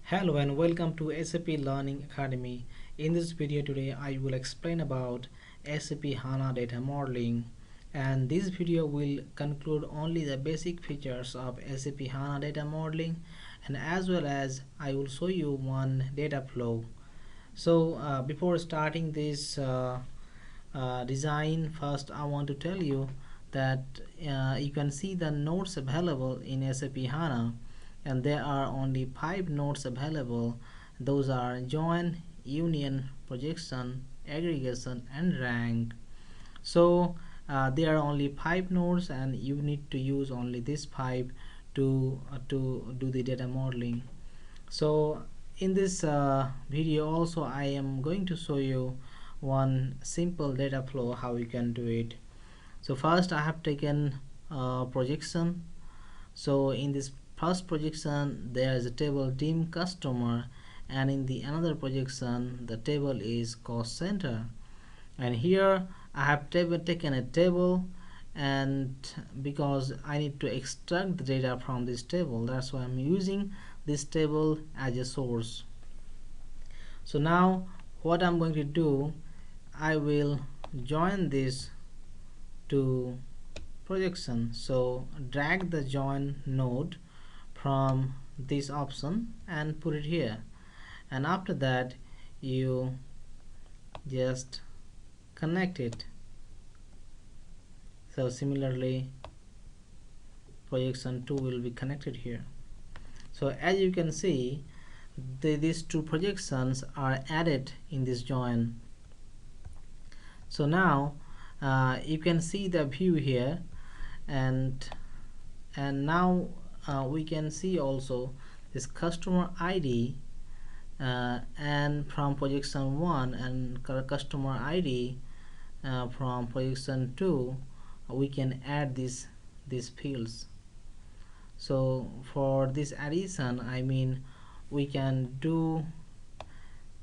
Hello and welcome to SAP Learning Academy. In this video today I will explain about SAP HANA Data Modeling, and this video will conclude only the basic features of SAP HANA Data Modeling, and as well as I will show you one data flow. So before starting this design, first I want to tell you that you can see the nodes available in SAP HANA, and there are only 5 nodes available. Those are join, union, projection, aggregation, and rank. So there are only 5 nodes, and you need to use only these 5 to do the data modeling. So in this video also I am going to show you one simple data flow how you can do it. So first I have taken projection. So in this first projection there is a table dim customer, and in the another projection the table is cost center. And here I have taken a table, and because I need to extract the data from this table, that's why I'm using this table as a source. So now what I'm going to do, I will join this to projection. So drag the join node from this option and put it here, and after that you just connect it. So similarly projection 2 will be connected here. So as you can see, these two projections are added in this join. So now you can see the view here, and now we can see also this customer ID, and from projection 1 and customer ID from projection 2 we can add these fields. So for this addition, I mean, we can do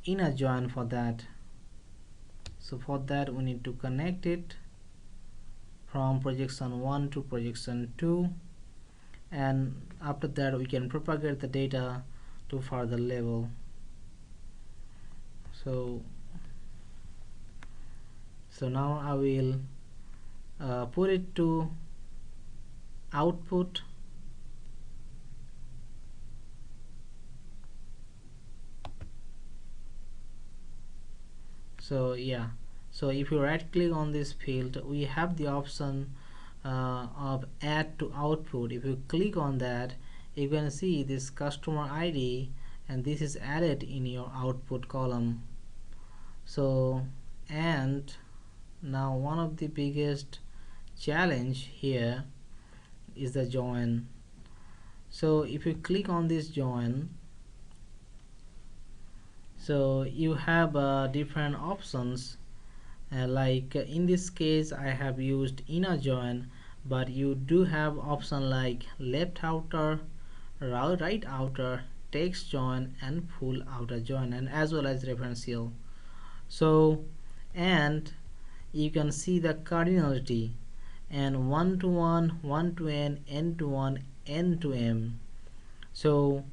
inner join for that. So for that we need to connect it from projection 1 to projection 2, and after that we can propagate the data to further level. So now I will put it to output. So yeah, so if you right click on this field, we have the option of add to output. If you click on that, you can see this customer ID, and this is added in your output column. So, and now one of the biggest challenge here is the join. So if you click on this join, so you have different options, like in this case I have used inner join, but you do have option like left outer, right outer, text join, and full outer join, and as well as referential. So, and you can see the cardinality, and 1 to 1, 1 to n to 1, n to m. So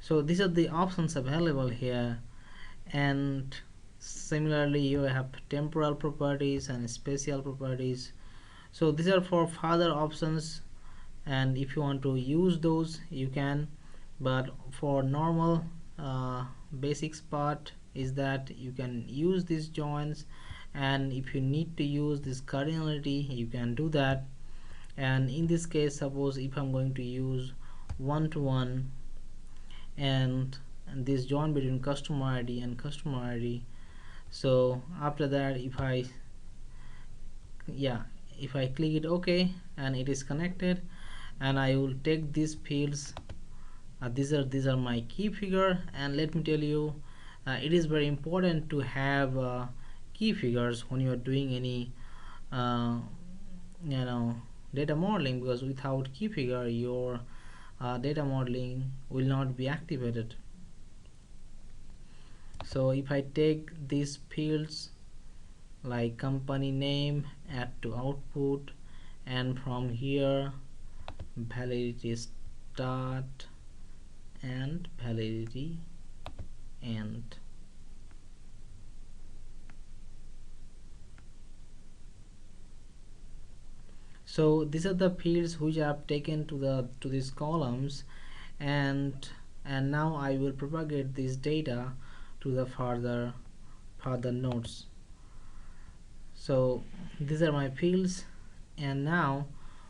these are the options available here. And similarly you have temporal properties and spatial properties. So these are for further options, and if you want to use those you can, but for normal basics part is that you can use these joins, and if you need to use this cardinality you can do that. And in this case, suppose if I'm going to use 1 to 1 and this join between customer ID and customer ID, so after that if I click it OK, and it is connected, and I will take these fields. These are my key figure, and let me tell you, it is very important to have key figures when you are doing any data modeling, because without key figure your data modeling will not be activated. So if I take these fields like company name, add to output, and from here validity start and validity and. So these are the fields which I have taken to these columns, and now I will propagate this data to the further nodes. So these are my fields, and now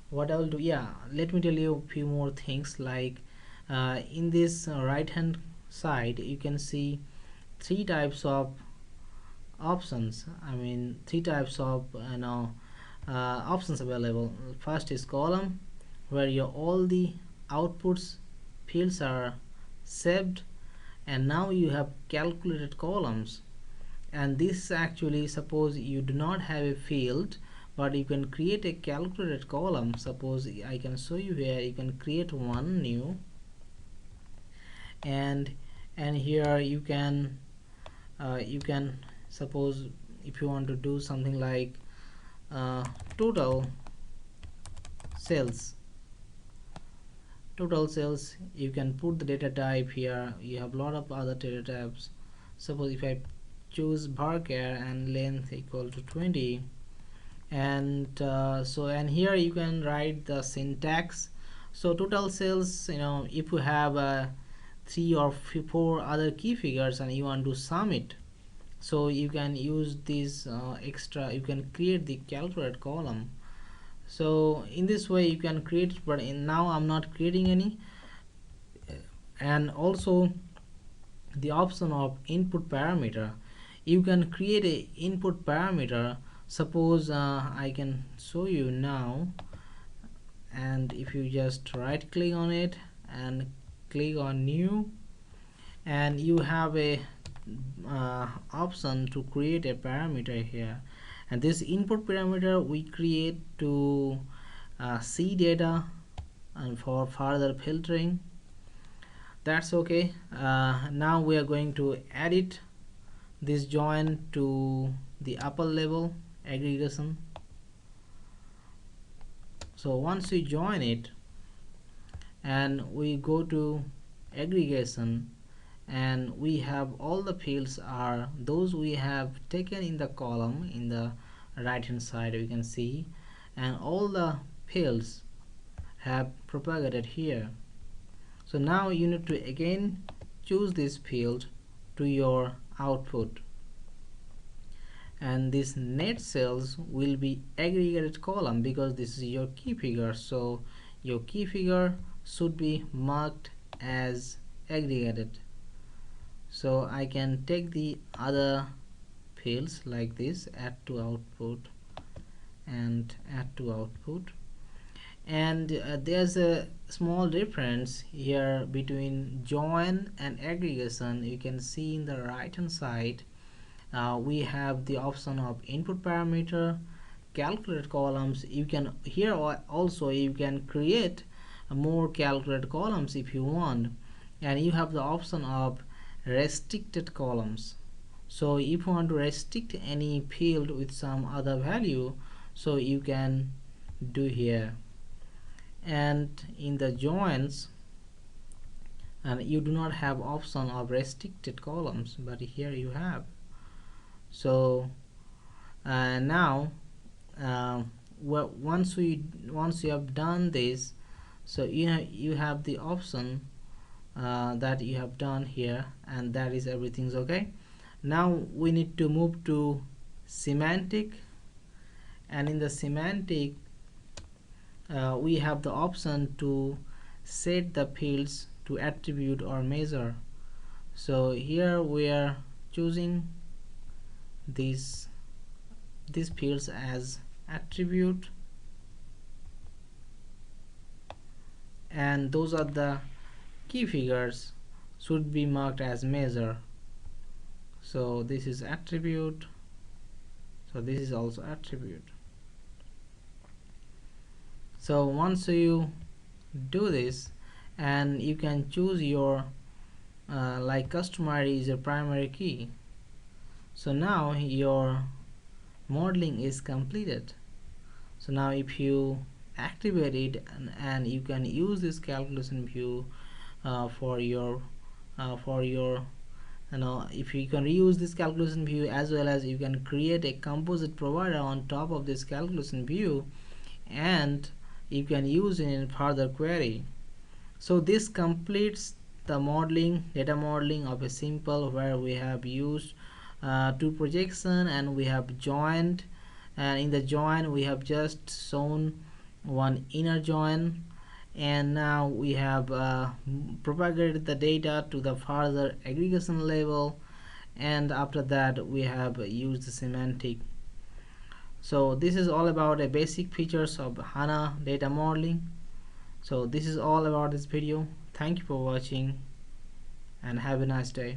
what I will do, yeah, let me tell you a few more things. Like in this right hand side you can see three types of options. I mean three types of options available. First is column, where your all the outputs fields are saved, and now you have calculated columns. And this actually, suppose you do not have a field, but you can create a calculated column. Suppose I can show you here, you can create one new, and here you can suppose, if you want to do something like total sales, you can put the data type here. You have a lot of other data types. Suppose if I choose barcare and length equal to 20, and and here you can write the syntax. So total sales, if you have three or four other key figures and you want to sum it, so you can use this extra, you can create the calculate column. So in this way you can create it, but now I'm not creating any. And also the option of input parameter, you can create a input parameter. Suppose I can show you now, and if you just right click on it and click on new, and you have a option to create a parameter here, and this input parameter we create to see data and for further filtering. That's okay. Now we are going to edit this join to the upper level aggregation. So once we join it and we go to aggregation, and we have all the fields are those we have taken in the column in the right hand side, you can see, and all the fields have propagated here. So now you need to again choose this field to your output, and this net sales will be aggregated column because this is your key figure. So your key figure should be marked as aggregated. So I can take the other fields like this, add to output and add to output. And there's a small difference here between join and aggregation. You can see in the right hand side we have the option of input parameter, calculate columns. You can here also you can create more calculate columns if you want, and you have the option of restricted columns. So if you want to restrict any field with some other value, so you can do here. And in the joins, and you do not have option of restricted columns, but here you have. So now once you have done this, so you have the option that you have done here, and that is everything's okay. Now we need to move to semantic, and in the semantic we have the option to set the fields to attribute or measure. So here we are choosing these fields as attribute, and those are the key figures should be marked as measure. So this is attribute, so this is also attribute. So once you do this, and you can choose your like customer is your primary key. So now your modeling is completed. So now if you activate it, and you can use this calculation view for your if you can reuse this calculation view, as well as you can create a composite provider on top of this calculation view, and you can use it in further query. So this completes the data modeling of a simple, where we have used two projection and we have joined, and in the join we have just shown one inner join, and now we have propagated the data to the further aggregation level, and after that we have used the semantic. So this is all about a basic features of HANA data modeling. So this is all about this video. Thank you for watching and have a nice day.